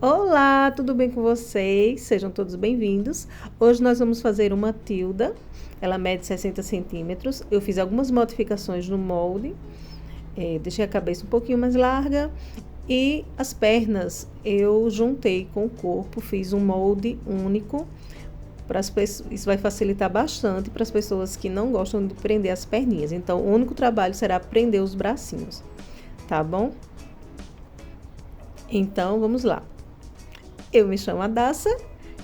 Olá, tudo bem com vocês? Sejam todos bem-vindos. Hoje nós vamos fazer uma tilda. Ela mede 60 centímetros. Eu fiz algumas modificações no molde. Deixei a cabeça um pouquinho mais larga. E as pernas eu juntei com o corpo, fiz um molde único. Isso vai facilitar bastante para as pessoas que não gostam de prender as perninhas. Então, o único trabalho será prender os bracinhos, tá bom? Então, vamos lá. Eu me chamo Adassa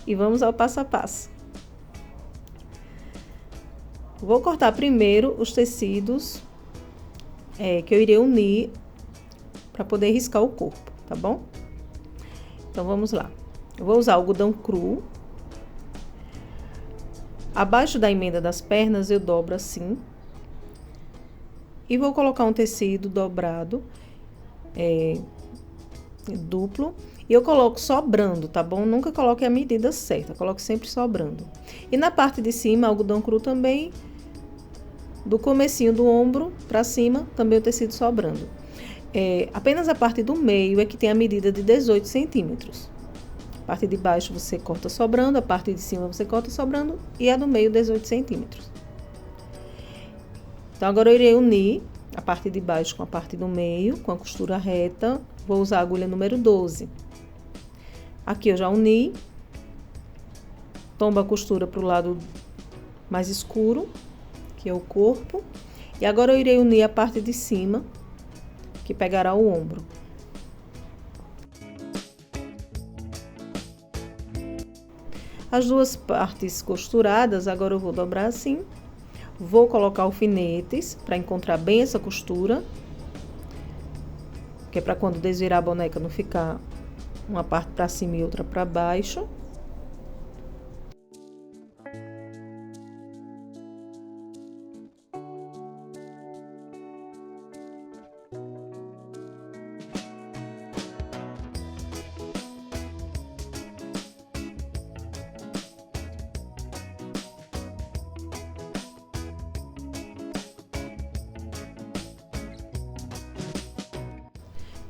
e vamos ao passo a passo. Vou cortar primeiro os tecidos que eu irei unir para poder riscar o corpo, tá bom? Então, vamos lá. Eu vou usar algodão cru. Abaixo da emenda das pernas, eu dobro assim. E vou colocar um tecido dobrado, duplo. E eu coloco sobrando, tá bom? Nunca coloque a medida certa, coloque sempre sobrando. E na parte de cima, algodão cru também, do comecinho do ombro pra cima, também o tecido sobrando. Apenas a parte do meio é que tem a medida de 18 centímetros. A parte de baixo você corta sobrando, a parte de cima você corta sobrando e a do meio 18 centímetros. Então, agora eu irei unir a parte de baixo com a parte do meio, com a costura reta. Vou usar a agulha número 12. Aqui eu já uni. Tombo a costura para o lado mais escuro, que é o corpo. E agora eu irei unir a parte de cima, que pegará o ombro. As duas partes costuradas, agora eu vou dobrar assim. Vou colocar alfinetes para encontrar bem essa costura, que é para quando desvirar a boneca não ficar uma parte para cima e outra para baixo.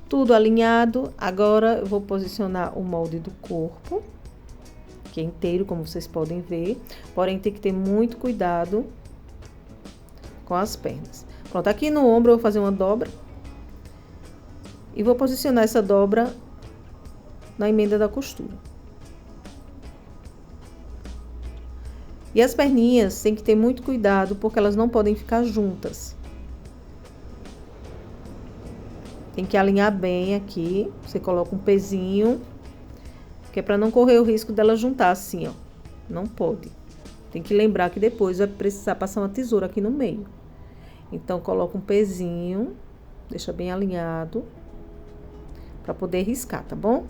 Tudo alinhado, agora eu vou posicionar o molde do corpo, que é inteiro, como vocês podem ver. Porém, tem que ter muito cuidado com as pernas. Pronto, aqui no ombro eu vou fazer uma dobra. E vou posicionar essa dobra na emenda da costura. E as perninhas tem que ter muito cuidado, porque elas não podem ficar juntas. Tem que alinhar bem aqui. Você coloca um pezinho, que é para não correr o risco dela juntar assim, ó. Não pode. Tem que lembrar que depois vai precisar passar uma tesoura aqui no meio. Então, coloca um pezinho, deixa bem alinhado, para poder riscar, tá bom?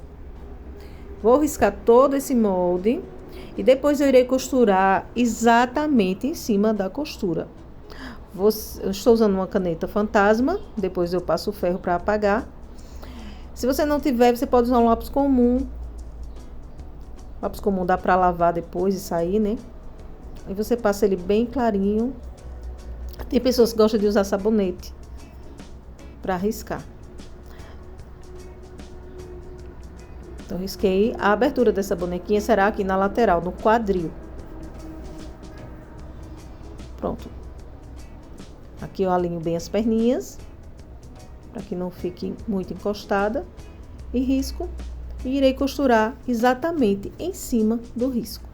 Vou riscar todo esse molde e depois eu irei costurar exatamente em cima da costura. Eu estou usando uma caneta fantasma, depois eu passo o ferro para apagar. Se você não tiver, você pode usar um lápis comum. Lápis comum dá para lavar depois e sair, né? Aí você passa ele bem clarinho. Tem pessoas que gostam de usar sabonete para riscar. Então, risquei. A abertura dessa bonequinha será aqui na lateral, no quadril. Pronto. Aqui eu alinho bem as perninhas, para que não fique muito encostada. E risco. E irei costurar exatamente em cima do risco.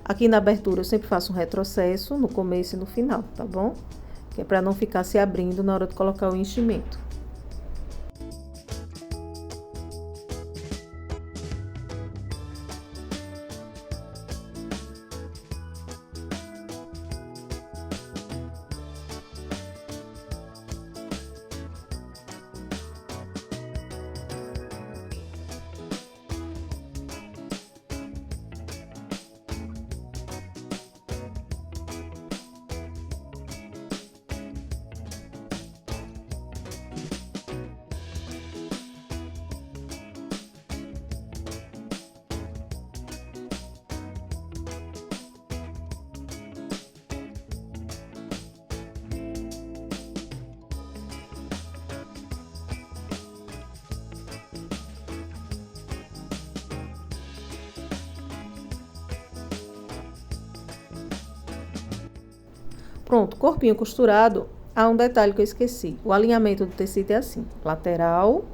Aqui na abertura eu sempre faço um retrocesso no começo e no final, tá bom? Que é para não ficar se abrindo na hora de colocar o enchimento. Pronto, corpinho costurado. Há um detalhe que eu esqueci. O alinhamento do tecido é assim: lateral,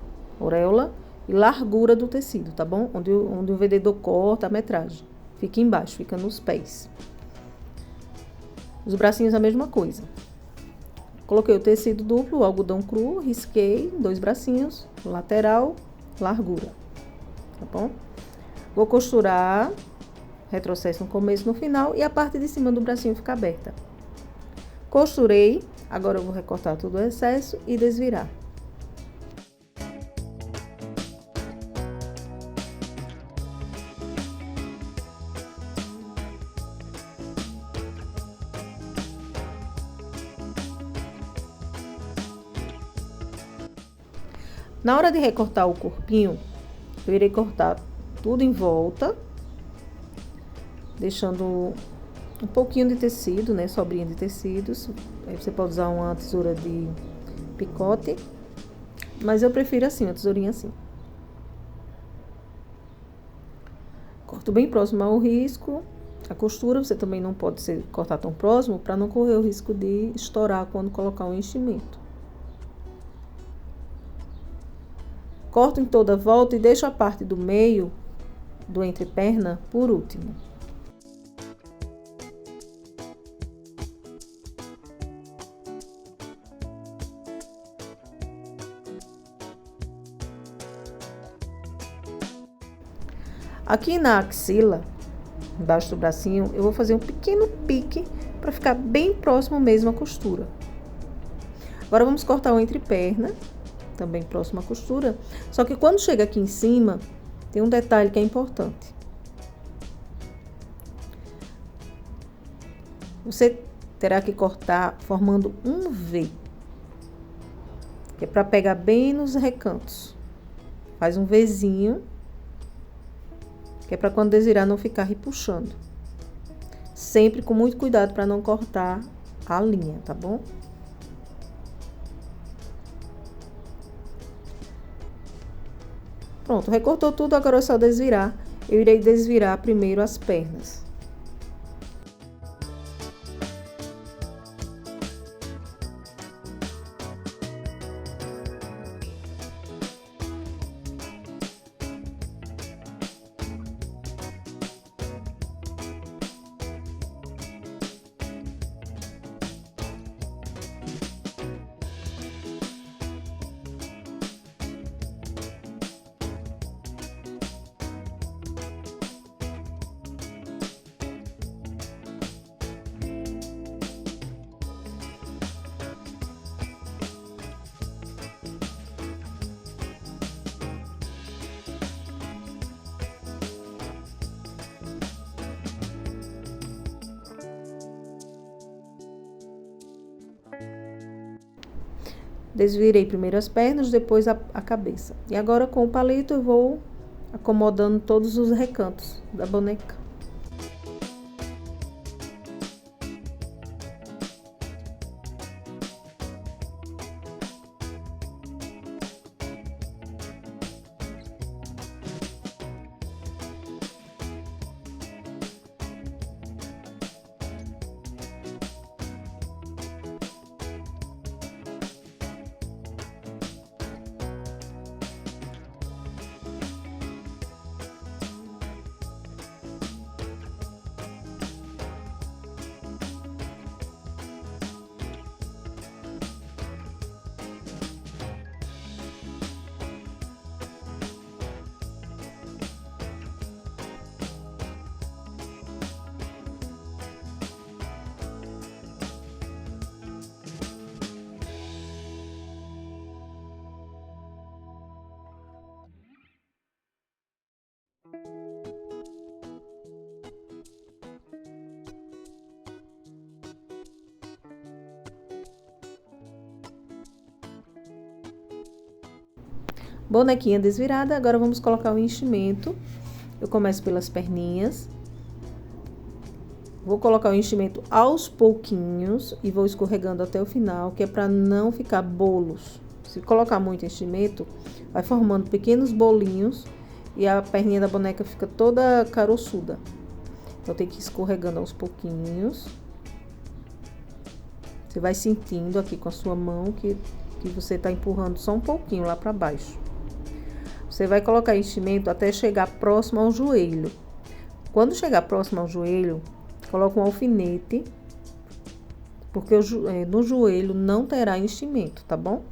auréola e largura do tecido, tá bom? Onde o vendedor corta a metragem. Fica embaixo, fica nos pés. Os bracinhos a mesma coisa. Coloquei o tecido duplo, o algodão cru, risquei 2 bracinhos, lateral, largura, tá bom? Vou costurar, retrocesso no começo e no final, e a parte de cima do bracinho fica aberta. Costurei, agora eu vou recortar todo o excesso e desvirar. Na hora de recortar o corpinho, eu irei cortar tudo em volta, deixando um pouquinho de tecido, né, sobrinha de tecidos. Aí você pode usar uma tesoura de picote, mas eu prefiro assim, uma tesourinha assim. Corto bem próximo ao risco. A costura você também não pode cortar tão próximo para não correr o risco de estourar quando colocar o enchimento. Corto em toda a volta e deixo a parte do meio do entreperna por último. Aqui na axila, embaixo do bracinho, eu vou fazer um pequeno pique para ficar bem próximo mesmo à costura. Agora vamos cortar o entreperna, também próximo à costura. Só que quando chega aqui em cima, tem um detalhe que é importante. Você terá que cortar formando um V, que é para pegar bem nos recantos. Faz um Vzinho, que é para quando desvirar não ficar repuxando. Sempre com muito cuidado para não cortar a linha, tá bom? Pronto, recortou tudo, agora é só desvirar. Eu irei desvirar primeiro as pernas. Desvirei primeiro as pernas, depois a cabeça. E agora com o palito eu vou acomodando todos os recantos da boneca. Bonequinha desvirada, agora vamos colocar o enchimento. Eu começo pelas perninhas. Vou colocar o enchimento aos pouquinhos e vou escorregando até o final, que é para não ficar bolos. Se colocar muito enchimento, vai formando pequenos bolinhos e a perninha da boneca fica toda caroçuda. Então tem que ir escorregando aos pouquinhos. Você vai sentindo aqui com a sua mão que você tá empurrando só um pouquinho lá pra baixo. Você vai colocar enchimento até chegar próximo ao joelho. Quando chegar próximo ao joelho, coloca um alfinete, porque no joelho não terá enchimento, tá bom?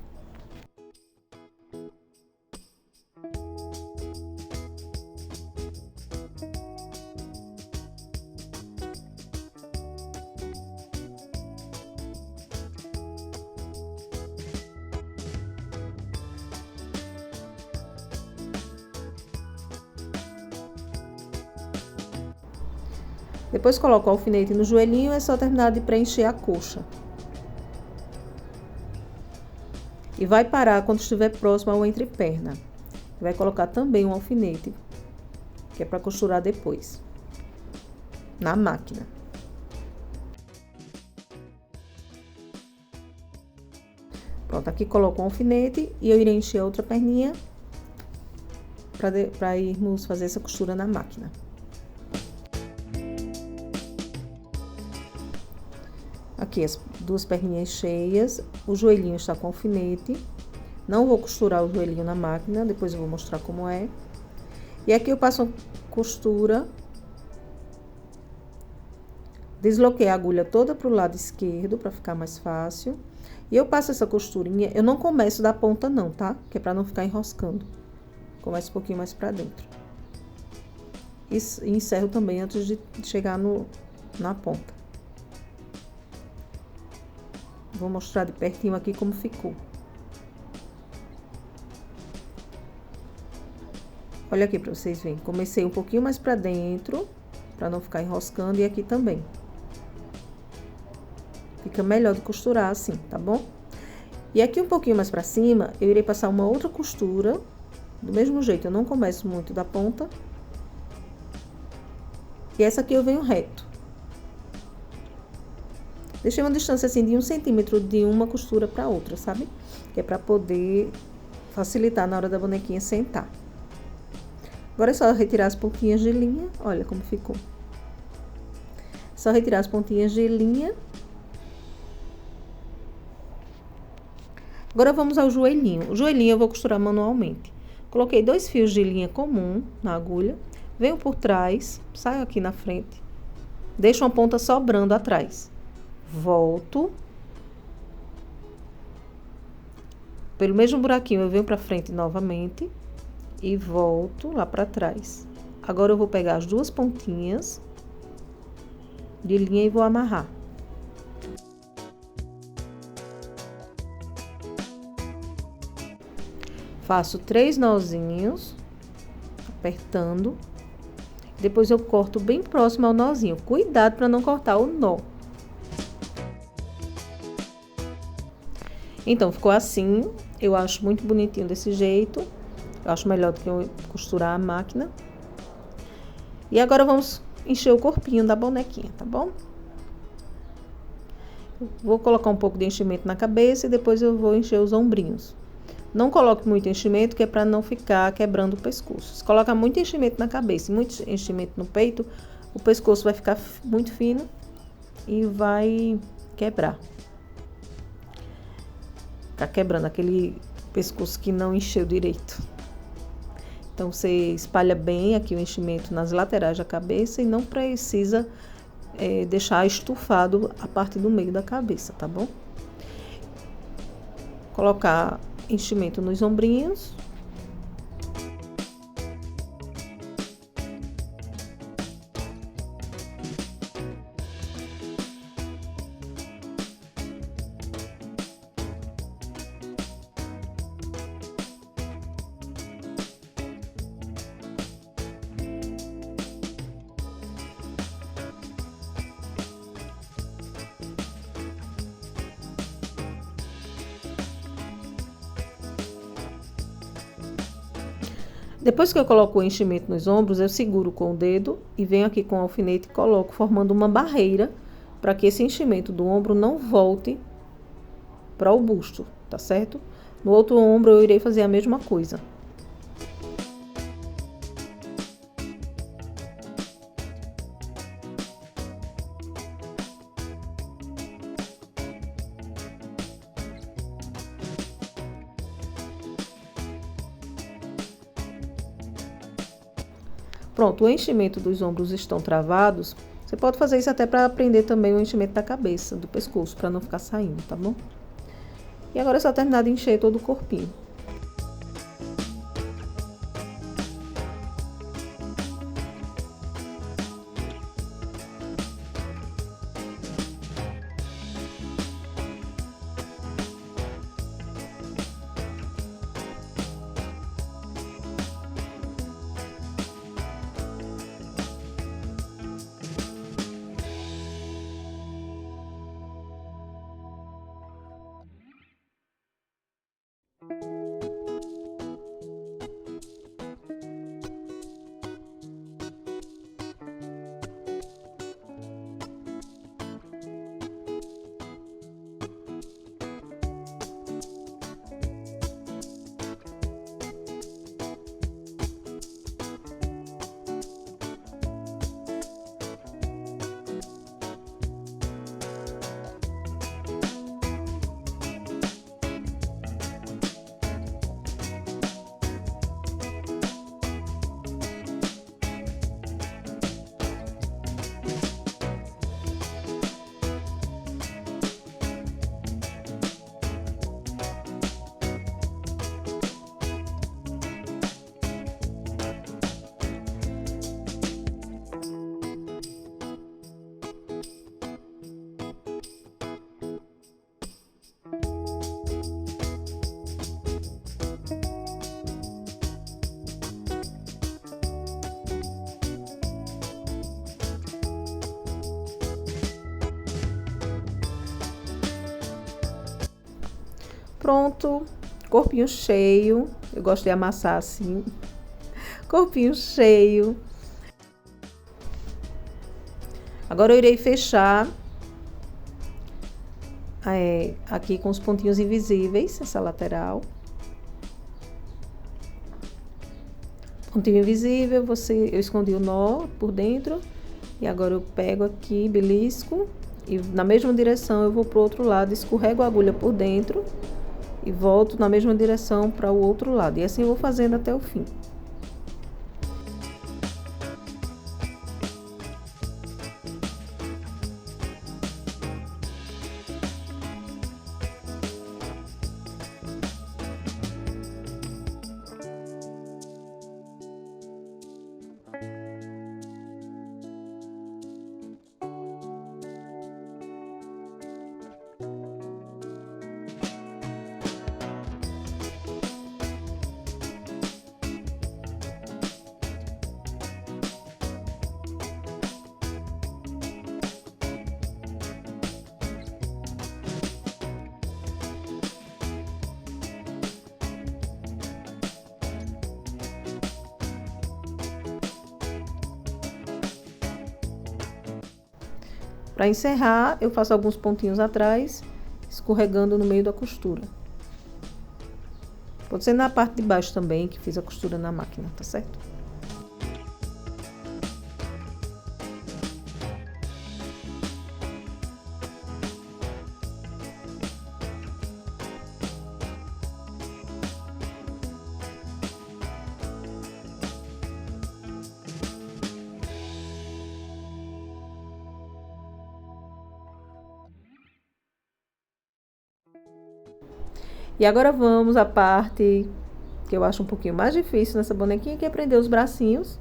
Depois coloca o alfinete no joelhinho, é só terminar de preencher a coxa. E vai parar quando estiver próximo ao entreperna. Vai colocar também um alfinete, que é para costurar depois, na máquina. Pronto, aqui coloco um alfinete e eu irei encher a outra perninha para irmos fazer essa costura na máquina. Aqui as duas perninhas cheias, o joelhinho está com alfinete. Não vou costurar o joelhinho na máquina, depois eu vou mostrar como é. E aqui eu passo uma costura. Desloquei a agulha toda para o lado esquerdo, para ficar mais fácil. E eu passo essa costurinha, eu não começo da ponta não, tá? Que é para não ficar enroscando. Começo um pouquinho mais para dentro. E encerro também antes de chegar na ponta. Vou mostrar de pertinho aqui como ficou. Olha aqui para vocês verem. Comecei um pouquinho mais para dentro, para não ficar enroscando, e aqui também. Fica melhor de costurar assim, tá bom? E aqui um pouquinho mais para cima, eu irei passar uma outra costura. Do mesmo jeito, eu não começo muito da ponta. E essa aqui eu venho reto. Deixei uma distância assim de 1 centímetro de uma costura para outra, sabe? Que é para poder facilitar na hora da bonequinha sentar. Agora é só retirar as pontinhas de linha. Olha como ficou. Só retirar as pontinhas de linha. Agora vamos ao joelhinho. O joelhinho eu vou costurar manualmente. Coloquei 2 fios de linha comum na agulha. Venho por trás, saio aqui na frente. Deixo uma ponta sobrando atrás. Volto. Pelo mesmo buraquinho, eu venho pra frente novamente. E volto lá pra trás. Agora eu vou pegar as duas pontinhas de linha e vou amarrar. Faço 3 nozinhos, apertando. Depois eu corto bem próximo ao nozinho. Cuidado para não cortar o nó. Então, ficou assim. Eu acho muito bonitinho desse jeito. Eu acho melhor do que eu costurar a máquina. E agora vamos encher o corpinho da bonequinha, tá bom? Vou colocar um pouco de enchimento na cabeça e depois eu vou encher os ombrinhos. Não coloque muito enchimento, que é para não ficar quebrando o pescoço. Se coloca muito enchimento na cabeça e muito enchimento no peito, o pescoço vai ficar muito fino e vai quebrar. Tá quebrando aquele pescoço que não encheu direito. Então, você espalha bem aqui o enchimento nas laterais da cabeça e não precisa deixar estufado a parte do meio da cabeça, tá bom? Colocar enchimento nos ombrinhos. Depois que eu coloco o enchimento nos ombros, eu seguro com o dedo e venho aqui com o alfinete e coloco formando uma barreira para que esse enchimento do ombro não volte para o busto, tá certo? No outro ombro eu irei fazer a mesma coisa. Pronto, o enchimento dos ombros estão travados. Você pode fazer isso até para aprender também o enchimento da cabeça, do pescoço, para não ficar saindo, tá bom? E agora é só terminar de encher todo o corpinho. Pronto, corpinho cheio. Eu gosto de amassar assim. Corpinho cheio. Agora eu irei fechar aqui com os pontinhos invisíveis, essa lateral. Pontinho invisível, eu escondi o nó por dentro. E agora eu pego aqui, belisco. E na mesma direção eu vou pro outro lado, escorrego a agulha por dentro. E volto na mesma direção para o outro lado. E assim eu vou fazendo até o fim. Para encerrar, eu faço alguns pontinhos atrás, escorregando no meio da costura. Pode ser na parte de baixo também, que fiz a costura na máquina, tá certo? E agora vamos à parte que eu acho um pouquinho mais difícil nessa bonequinha, que é prender os bracinhos.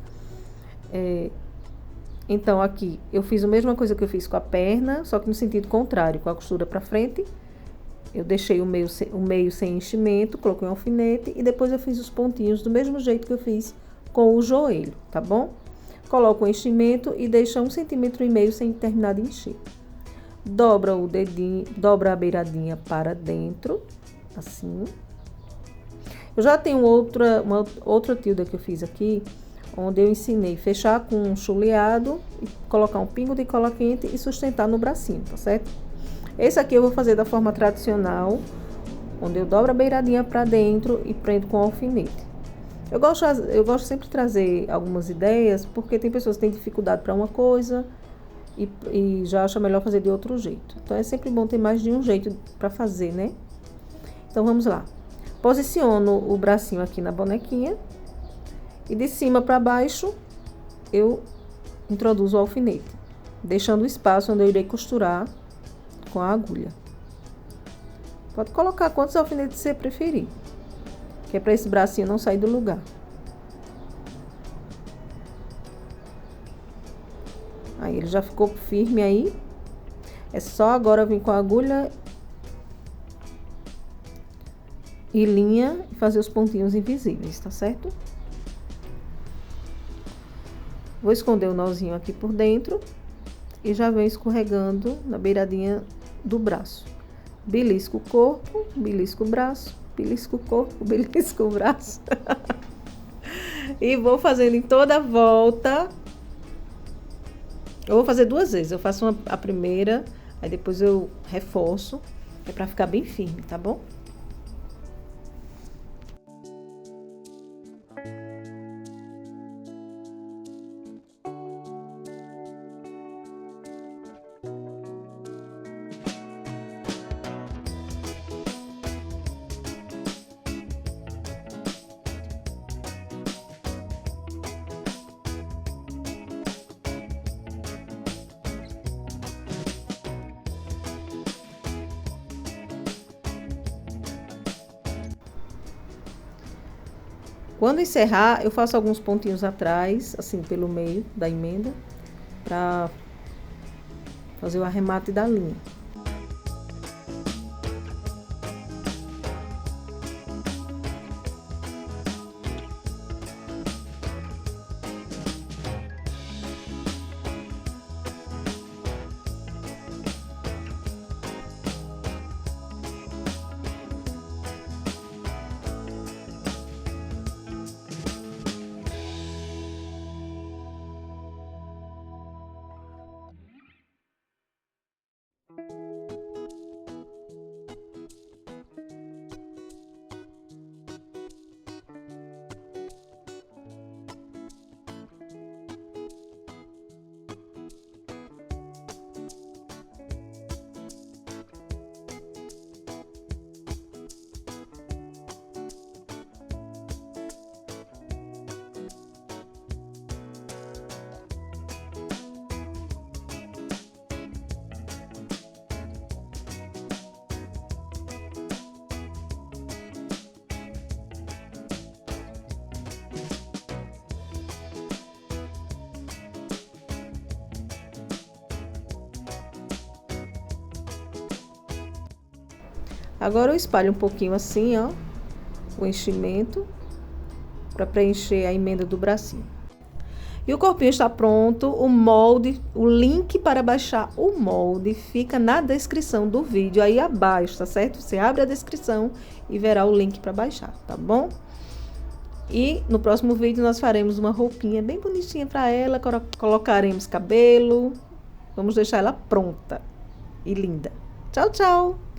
Então, aqui, eu fiz a mesma coisa que eu fiz com a perna, só que no sentido contrário, com a costura pra frente. Eu deixei o meio sem enchimento, coloquei um alfinete e depois eu fiz os pontinhos do mesmo jeito que eu fiz com o joelho, tá bom? Coloco o enchimento e deixa 1,5 cm sem terminar de encher. Dobra o dedinho, dobra a beiradinha para dentro, assim. Eu já tenho outra tilda que eu fiz aqui, onde eu ensinei fechar com um chuleado, e colocar um pingo de cola quente e sustentar no bracinho, tá certo? Esse aqui eu vou fazer da forma tradicional, onde eu dobro a beiradinha para dentro e prendo com alfinete. Eu gosto sempre de trazer algumas ideias, porque tem pessoas que têm dificuldade para uma coisa e já acham melhor fazer de outro jeito. Então, é sempre bom ter mais de um jeito para fazer, né? Então, vamos lá. Posiciono o bracinho aqui na bonequinha e de cima para baixo eu introduzo o alfinete, deixando o espaço onde eu irei costurar com a agulha. Pode colocar quantos alfinetes você preferir, que é para esse bracinho não sair do lugar. Aí ele já ficou firme aí. É só agora vir com a agulha e linha e fazer os pontinhos invisíveis, tá certo? Vou esconder o nozinho aqui por dentro e já venho escorregando na beiradinha do braço. Belisco o corpo, belisco o braço, belisco o corpo, belisco o braço. E vou fazendo em toda a volta. Eu vou fazer 2 vezes. Eu faço a primeira, aí depois eu reforço. É pra ficar bem firme, tá bom? Quando encerrar, eu faço alguns pontinhos atrás, assim, pelo meio da emenda, para fazer o arremate da linha. Agora eu espalho um pouquinho assim, ó, o enchimento, para preencher a emenda do bracinho. E o corpinho está pronto, o molde, o link para baixar o molde fica na descrição do vídeo aí abaixo, tá certo? Você abre a descrição e verá o link para baixar, tá bom? E no próximo vídeo nós faremos uma roupinha bem bonitinha para ela, colocaremos cabelo, vamos deixar ela pronta e linda. Tchau, tchau!